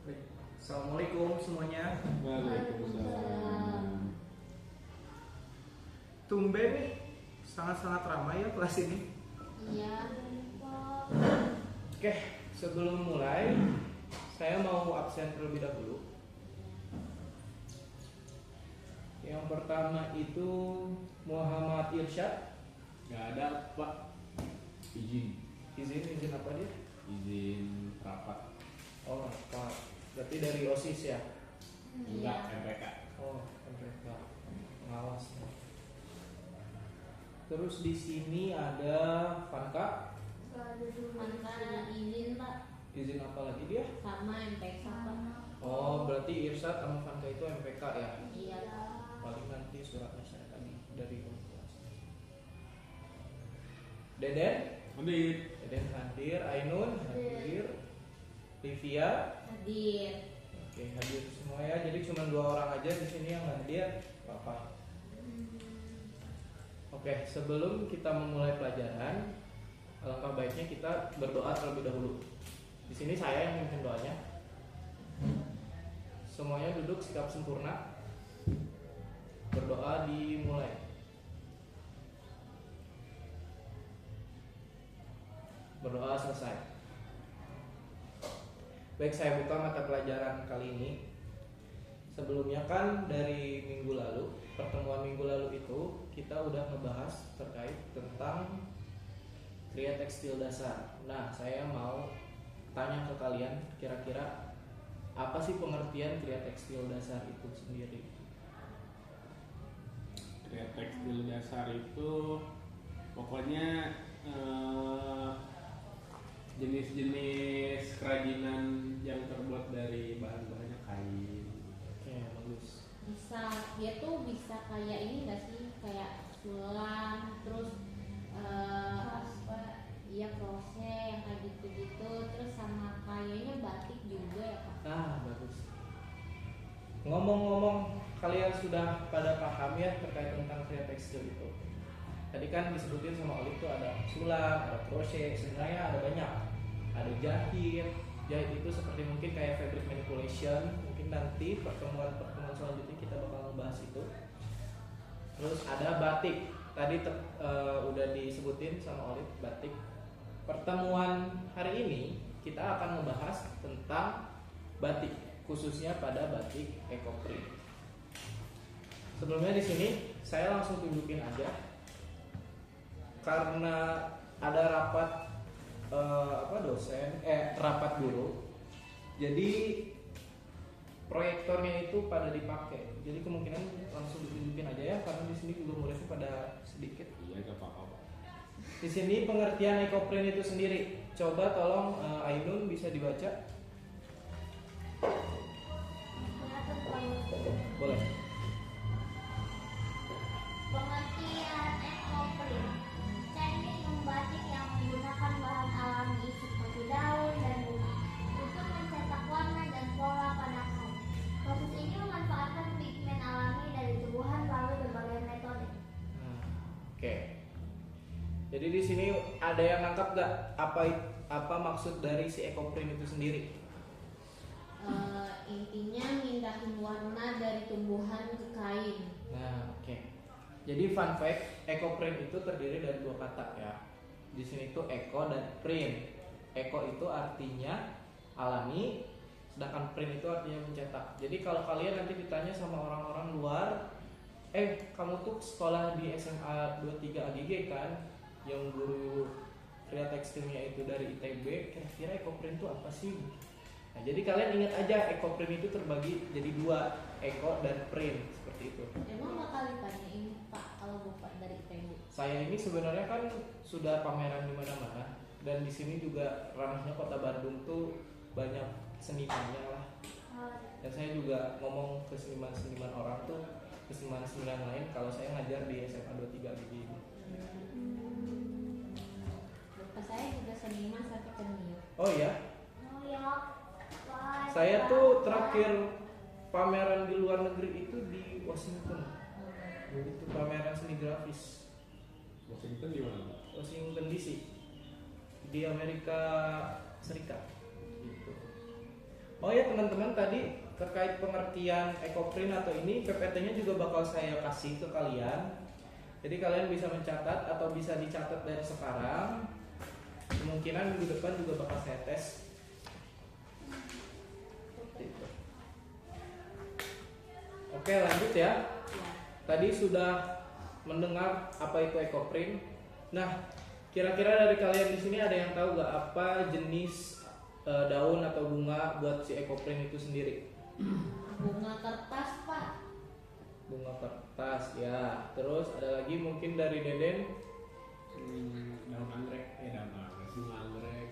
Baik. Assalamualaikum semuanya. Waalaikumsalam. Tumben nih, sangat-sangat ramai ya kelas ini. Iya. Oke, sebelum mulai, saya mau absen terlebih dahulu. Yang pertama itu Muhammad Irsyad. Gak ada Pak. Izin Izin apa dia? Izin rapat. Oh, apa? Berarti dari OSIS ya? Enggak, MPK. Oh, mereka pengawas. Terus di sini ada Vanka. Mantan izin Pak Izin apa lagi dia? sama MPK Pak. Oh, berarti Irsyad sama Vanka itu MPK ya? Iya. Paling nanti suratnya saya tadi dari kelas. Deden hadir, Ainun hadir, Livia Hadir. oke hadir semua ya. Jadi cuma 2 orang aja di sini yang hadir, Papa. Oke, sebelum kita memulai pelajaran, alangkah baiknya kita berdoa terlebih dahulu. Di sini saya yang memimpin doanya. Semuanya duduk sikap sempurna. Berdoa dimulai. Berdoa selesai. Baik, saya buka mata pelajaran kali ini. Sebelumnya kan dari minggu lalu, pertemuan minggu lalu itu kita udah ngebahas terkait tentang kriya tekstil dasar. Nah, saya mau tanya ke kalian, kira-kira apa sih pengertian kriya tekstil dasar itu sendiri? Kriya tekstil dasar itu pokoknya jenis-jenis kerajinan yang terbuat dari bahan-bahannya kain. Oke, bagus. Bisa dia tuh bisa kayak ini nggak sih, kayak sulam terus apa iya crochet yang kayak gitu-gitu, terus sama kayaknya batik juga ya Pak. Nah, bagus. Ngomong-ngomong, kalian sudah pada paham ya terkait tentang kriya tekstil itu? Tadi kan disebutin sama Olip tuh ada sulam, ada crochet, sebenarnya ada banyak. Ada jahit. Jahit itu seperti mungkin kayak fabric manipulation. Mungkin nanti pertemuan selanjutnya kita bakal ngebahas itu. Terus ada batik. Tadi udah disebutin sama Olip batik. Pertemuan hari ini kita akan membahas tentang batik, khususnya pada batik ekoprint. Sebelumnya di sini saya langsung tunjukin aja. Karena ada rapat rapat guru, jadi proyektornya itu pada dipakai. Jadi kemungkinan langsung ditunjukin aja ya, karena di sini juga muridnya pada sedikit. Iya, gak apa-apa. Di sini pengertian ekoprint itu sendiri. Coba tolong Ainun bisa dibaca. Boleh. Pengertian ekoprint, teknik membatik yang menggunakan bahan alami seperti daun dan bunga untuk mencetak warna dan pola pada kain. Proses ini memanfaatkan pigmen alami dari tumbuhan melalui berbagai metode. Nah, oke. Jadi di sini ada yang nangkap gak apa maksud dari si ekoprint itu sendiri? Intinya mindahin warna dari tumbuhan ke kain. Nah, oke. Jadi fun fact, ekoprint itu terdiri dari 2 kata ya. Di sini tuh eko dan print. Eko itu artinya alami, sedangkan print itu artinya mencetak. Jadi kalau kalian nanti ditanya sama orang-orang luar, kamu tuh sekolah di SMA 23 AGG kan, yang guru kriya tekstilnya itu dari ITB, kira-kira ekoprint itu apa sih? Nah, jadi kalian ingat aja ekoprint itu terbagi jadi 2, eko dan print, seperti itu. Emang bakal ditanyain Pak kalau Bapak dari IPB? Saya ini sebenarnya kan sudah pameran di mana-mana, dan di sini juga ranahnya Kota Bandung tuh banyak senimannya lah. Dan saya juga ngomong ke seniman-seniman orang tuh, ke seniman-seniman lain kalau saya ngajar di SMA 23 begini. Bapak saya juga seniman sampai ke New York. Oh ya, New York, saya tuh terakhir pameran di luar negeri itu di Washington. Itu pameran seni grafis Washington di mana? Washington DC di Amerika Serikat gitu. Oh ya teman-teman, tadi terkait pengertian ekoprint atau ini PPT-nya juga bakal saya kasih ke kalian. Jadi kalian bisa mencatat atau bisa dicatat dari sekarang. Kemungkinan minggu depan juga bakal saya tes. Seperti itu. Oke, lanjut ya. Tadi sudah mendengar apa itu ekoprint. Nah, kira-kira dari kalian di sini ada yang tahu gak apa jenis daun atau bunga buat si ekoprint itu sendiri? Bunga kertas, Pak. Bunga kertas ya. Terus ada lagi mungkin dari Deden. Daun anggrek, bunga anggrek.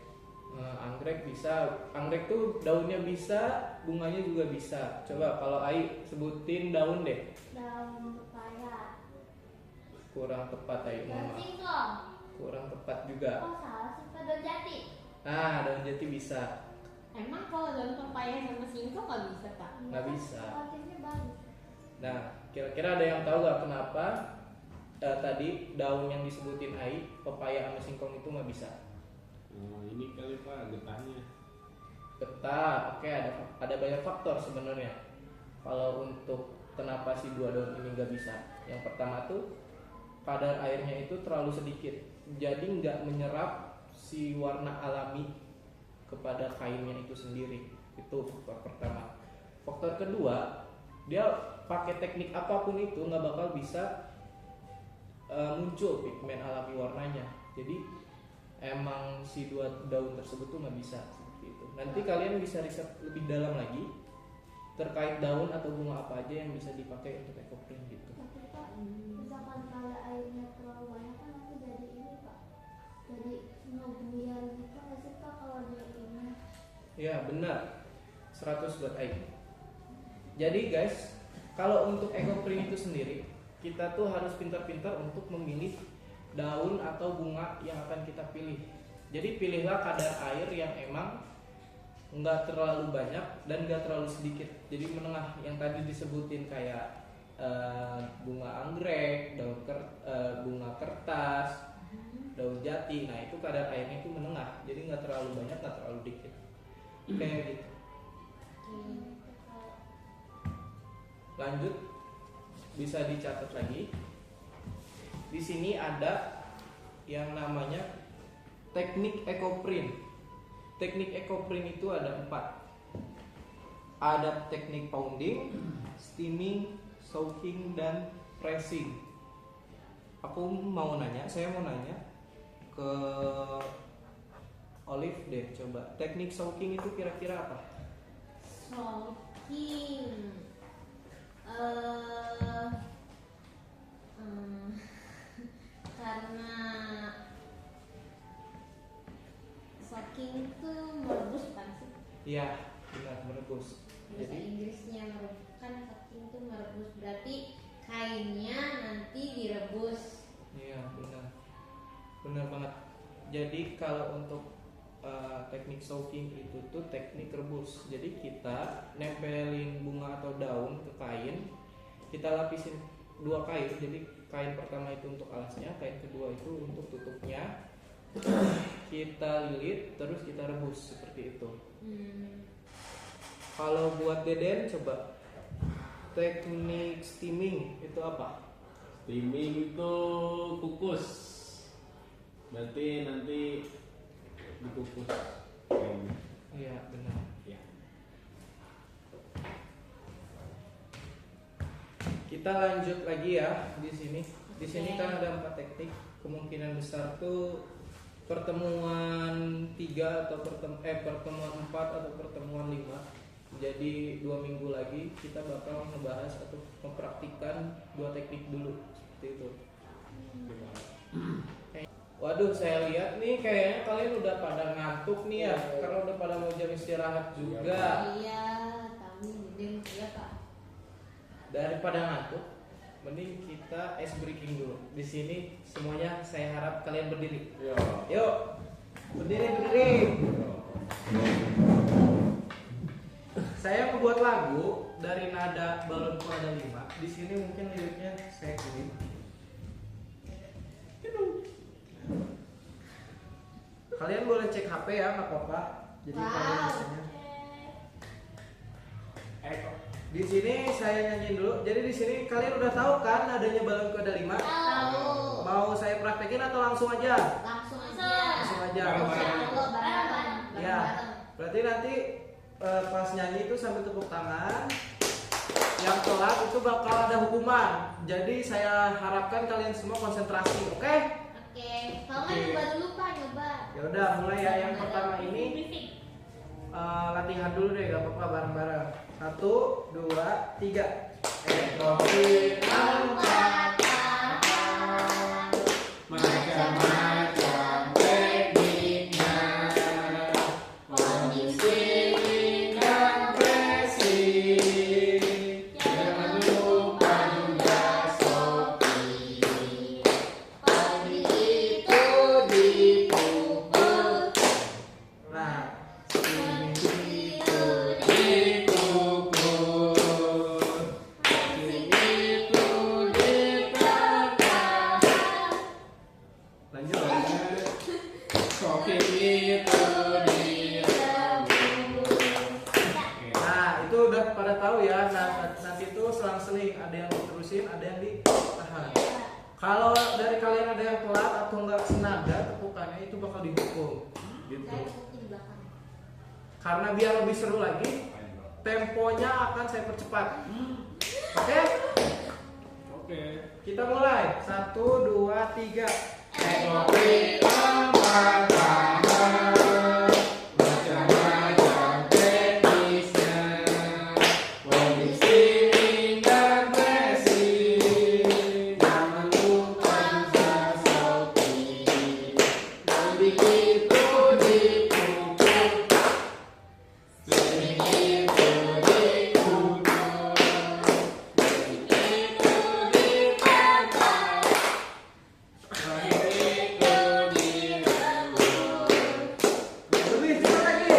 Anggrek bisa. Anggrek tuh daunnya bisa, bunganya juga bisa. Coba kalau Ai sebutin daun deh. Daun pepaya. Kurang tepat Ai, mohon Daun maaf. singkong. Kurang tepat juga. Oh salah sih, Pak, daun jati. Nah, daun jati bisa. Emang kalau daun pepaya sama singkong nggak bisa, Pak? Nggak bisa. Kualitasnya bagus. Nah, kira-kira ada yang tahu gak kenapa tadi daun yang disebutin Ai, pepaya sama singkong itu nggak bisa? Oh, ini kali Pak getahnya. Getah, oke, ada banyak faktor sebenarnya. Kalau untuk kenapa si dua daun ini nggak bisa, yang pertama tuh kadar airnya itu terlalu sedikit, jadi nggak menyerap si warna alami kepada kainnya itu sendiri. Itu faktor pertama. Faktor kedua, dia pakai teknik apapun itu nggak bakal bisa muncul pigmen alami warnanya. Jadi emang si dua daun tersebut tuh nggak bisa seperti itu. Nanti kalian bisa riset lebih dalam lagi terkait daun atau bunga apa aja yang bisa dipakai untuk ekoprint gitu. Tapi Pak, misalkan kalau airnya terlalu banyak kan nanti jadi ini Pak, jadi ngebuyar gitu nggak sih Pak kalau dia ini? Ya benar, 100 buat Aik. Jadi guys, kalau untuk ekoprint itu sendiri, kita tuh harus pintar-pintar untuk memilih daun atau bunga yang akan kita pilih. Jadi pilihlah kadar air yang emang nggak terlalu banyak dan nggak terlalu sedikit. Jadi menengah, yang tadi disebutin kayak bunga anggrek, bunga kertas, daun jati. Nah itu kadar airnya itu menengah, jadi nggak terlalu banyak, nggak terlalu dikit. Kayak gitu. Lanjut, bisa dicatat lagi. Di sini ada yang namanya teknik ekoprint. Teknik ekoprint itu ada 4. Ada teknik pounding, steaming, soaking, dan pressing. Saya mau nanya ke Olive deh, coba teknik soaking itu kira-kira apa? Soaking. Karena soaking itu merebus kan sih? Iya, benar, merebus. Bahasa Inggrisnya merebus, kan soaking itu merebus, berarti kainnya nanti direbus. Iya, benar banget. Jadi kalau untuk teknik soaking itu tuh teknik rebus. Jadi kita nempelin bunga atau daun ke kain, kita lapisin 2 kain. Jadi kain pertama itu untuk alasnya, kain kedua itu untuk tutupnya. Kita lilit, terus kita rebus seperti itu. Kalau buat Deden, coba teknik steaming itu apa? Steaming itu kukus. Berarti nanti dikukus kainnya. Iya, benar. Ya. Kita lanjut lagi ya di sini. Di sini kan ada 4 teknik. Kemungkinan besar tuh pertemuan 3 atau pertemuan 4 atau pertemuan 5. Jadi 2 minggu lagi kita bakal ngebahas atau mempraktikkan 2 teknik dulu seperti itu. Waduh, saya lihat nih kayaknya kalian udah pada ngantuk nih ya, karena udah pada mau jam istirahat juga. Iya, kami Deden ya Pak. Daripada ngantuk, mending kita ice breaking dulu. Di sini semuanya saya harap kalian berdiri. Yuk, berdiri. Saya membuat lagu dari nada balonku ada 5. Di sini mungkin liriknya saya kirim. Kalian boleh cek HP ya, nggak apa-apa. Jadi kalian biasanya Di sini saya nyanyiin dulu. Jadi di sini kalian udah tahu kan adanya balon kuda 5? Tahu. Mau saya praktekin atau langsung aja? Langsung aja. Langsung aja. Bareng-bareng. Ya. Berarti nanti pas nyanyi itu sambil tepuk tangan. Yang telat itu bakal ada hukuman. Jadi saya harapkan kalian semua konsentrasi, oke? Oke. Kalau nggak nyoba dulu Pak, nyoba. Ya udah, mulai ya. Yang pertama ini latihan dulu deh, gak apa-apa bareng-bareng. 1, 2, 3. Ekoprim angkat tangan, macam-macam tekniknya, kondisi dan presi. Jangan lupa juga sopi. Pagi itu dipupuk. Nah, sini itu dipupuk. Sini itu dipakar. Lanjut. Kopi itu Nah, itu udah pada tahu ya. Nah, nanti itu selang-seling ada yang diterusin, ada yang ditahan. Kalau dari kalian ada yang telat atau enggak senada tepukannya itu bakal dihukum. Gitu. Saya fokus di belakang. Karena biar lebih seru lagi, temponya akan saya percepat. Oke? Oke. Kita mulai. 1, 2, 3. Ekoprim angkat tangan, macam-macam teknisnya, kondisi dan presi. Jangan lupa juga sopi. Lebih itu dipupuk, sering itu dikukur, lebih itu dipakar. Lebih cepat lagi.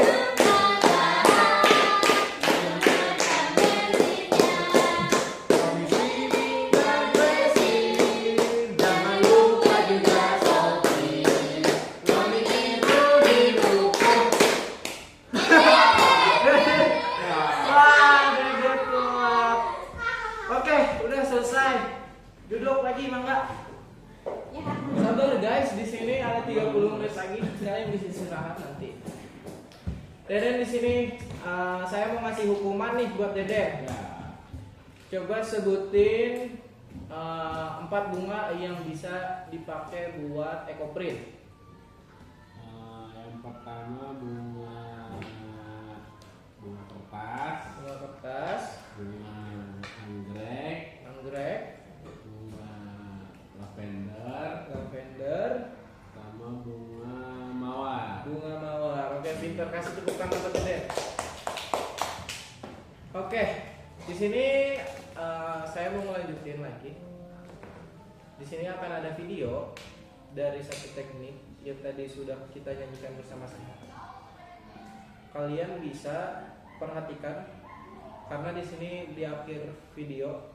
Dan presi. Jangan lupa juga sopi. Lebih itu dipupuk. Wah, udah kuat. Oke, udah selesai. Duduk lagi, Mangga. Ya. Sabar guys, di sini ada 30 menit lagi. Kalian bisa istirahat nanti. Deden di sini saya mau ngasih hukuman nih buat Deden. Ya. Coba sebutin 4 bunga yang bisa dipakai buat ekoprint. Yang pertama bunga kertas, Bunga kertas, bunga anggrek, anggrek, bunga lavender, lavender, sama bunga mawar. bunga mawar. Oke, pinter, kasih tepuk tangan buat Deden. Oke, di sini saya mau ngelanjutin lagi. Di sini akan ada video dari satu teknik yang tadi sudah kita nyanyikan bersama-sama. Kalian bisa perhatikan karena di sini di akhir video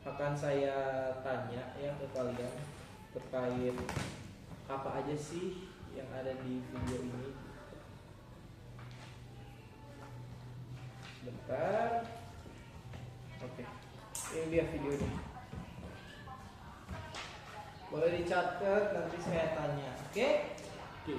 akan saya tanya ya ke kalian terkait apa aja sih yang ada di video ini. Bentar. Oke. Ini dia videonya. Boleh dicatat nanti saya tanya. Oke? Oke.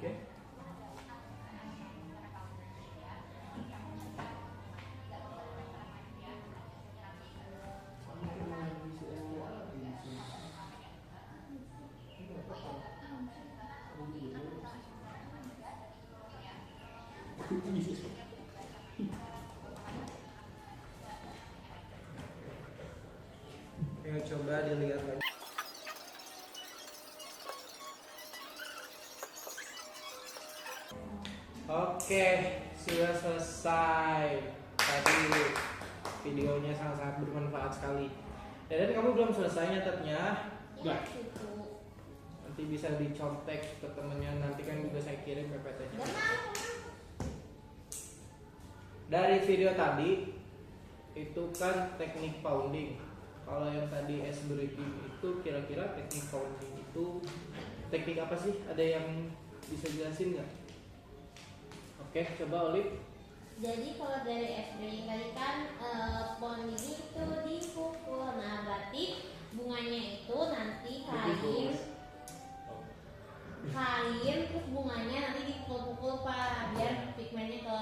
Oke. Ayo coba dilihat lagi. Oke, sudah selesai. Tadi videonya sangat-sangat bermanfaat sekali. Dan kamu belum selesai nyatetnya. Ya gitu. Nanti bisa dicontek ke temennya. Nanti kan juga saya kirim PPT-nya. Gak mau. Dari video tadi itu kan teknik pounding. Kalau yang tadi S breaking itu kira-kira teknik pounding itu teknik apa sih? Ada yang bisa jelasin nggak? Oke, coba Olip. Jadi kalau dari SD tadi kan poni itu dipukul. Nah berarti bunganya itu nanti kain terus bunganya nanti dipukul-pukul Pak biar pigmennya ke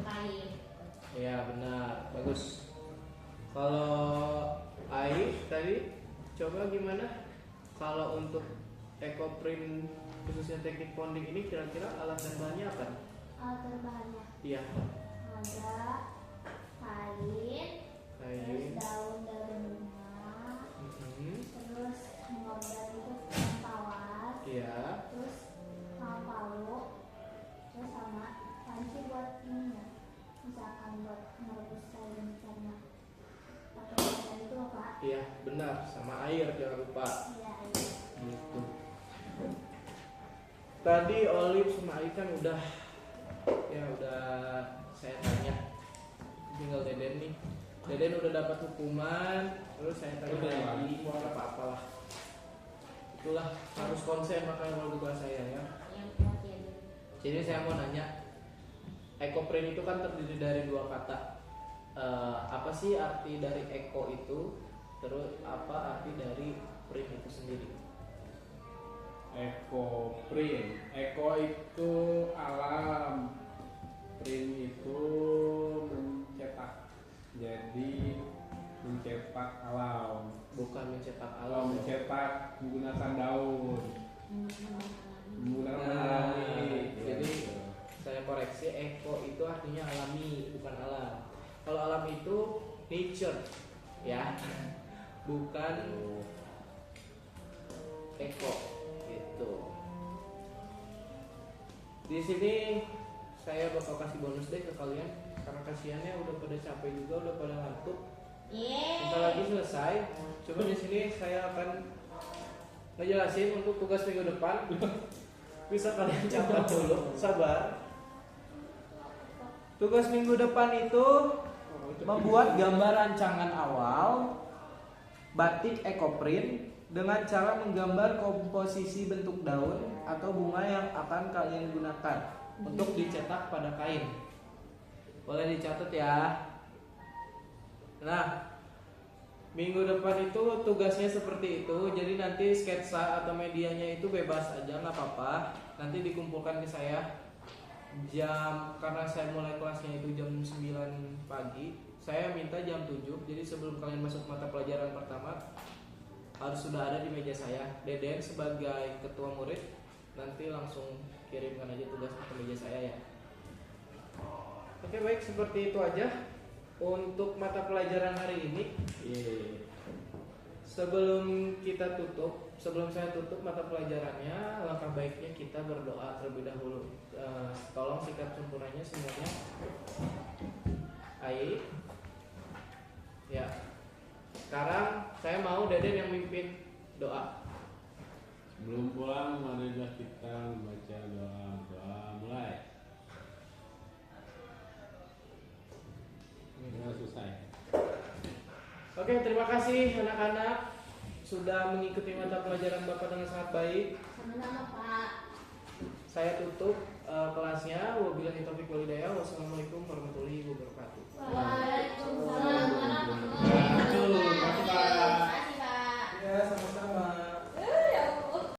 kain. Ya benar, bagus. Kalau Ai tadi coba gimana? Kalau untuk EcoPrint khususnya teknik pounding ini kira-kira alat dan bahannya apa? Alat bahannya Iya. ada terus daun-daun bunga, terus menggambar itu kawan, Iya. terus sama palu, terus sama panci buat ini ya, misalkan buat merebus kain karena pakai kain itu loh Pak. Iya, benar. Sama air jangan lupa. Iya, iya. Gitu. Tadi Olip sama Ai kan udah saya tanya. Tinggal Deden nih. Deden udah dapat hukuman, terus saya tanya lagi mau apa lah. Itulah harus konsen makanya mau tugas saya ya. Yang kuat ya dulu. Jadi saya mau nanya, EcoPrint itu kan terdiri dari dua kata. Apa sih arti dari eco itu? Terus apa arti dari print itu sendiri? EcoPrint. Eco itu alam, print itu mencetak. Jadi mencetak alam. Bukan mencetak Kalau alam. mencetak menggunakan daun, menggunakan Nah, alami. jadi Gitu. saya koreksi, eco itu artinya alami, bukan alam. Kalau alam itu nature, ya, bukan eco, gitu. Di sini saya bakal kasih bonus deh ke kalian, karena kasihannya udah pada capek juga, udah pada ngantuk. Bentar lagi selesai. Coba di sini saya akan ngejelasin untuk tugas minggu depan. Bisa kalian catat dulu, sabar. Tugas minggu depan itu membuat gambar rancangan awal batik EcoPrint dengan cara menggambar komposisi bentuk daun atau bunga yang akan kalian gunakan untuk dicetak pada kain. Boleh dicatat ya. Nah, minggu depan itu tugasnya seperti itu. Jadi nanti sketsa atau medianya itu bebas aja, nggak apa-apa. Nanti dikumpulkan ke saya karena saya mulai kelasnya itu jam 9 pagi. Saya minta jam 7. Jadi sebelum kalian masuk mata pelajaran pertama harus sudah ada di meja saya. Deden sebagai ketua murid nanti langsung kirimkan aja tugas ke meja saya ya. Oke, baik, seperti itu aja untuk mata pelajaran hari ini. Sebelum saya tutup mata pelajarannya, alangkah baiknya kita berdoa terlebih dahulu. Tolong sikap sempurnanya semuanya. Ai. Ya. Sekarang saya mau Deden yang mimpin doa. Sebelum pulang, marilah kita membaca doa mulai. Sudah selesai. Oke, terima kasih anak-anak sudah mengikuti mata pelajaran Bapak dengan sangat baik. Sama-sama Pak. Saya tutup kelasnya. Wabillahi taufiq wal hidayah. Wassalamualaikum warahmatullahi wabarakatuh. Waalaikumsalam.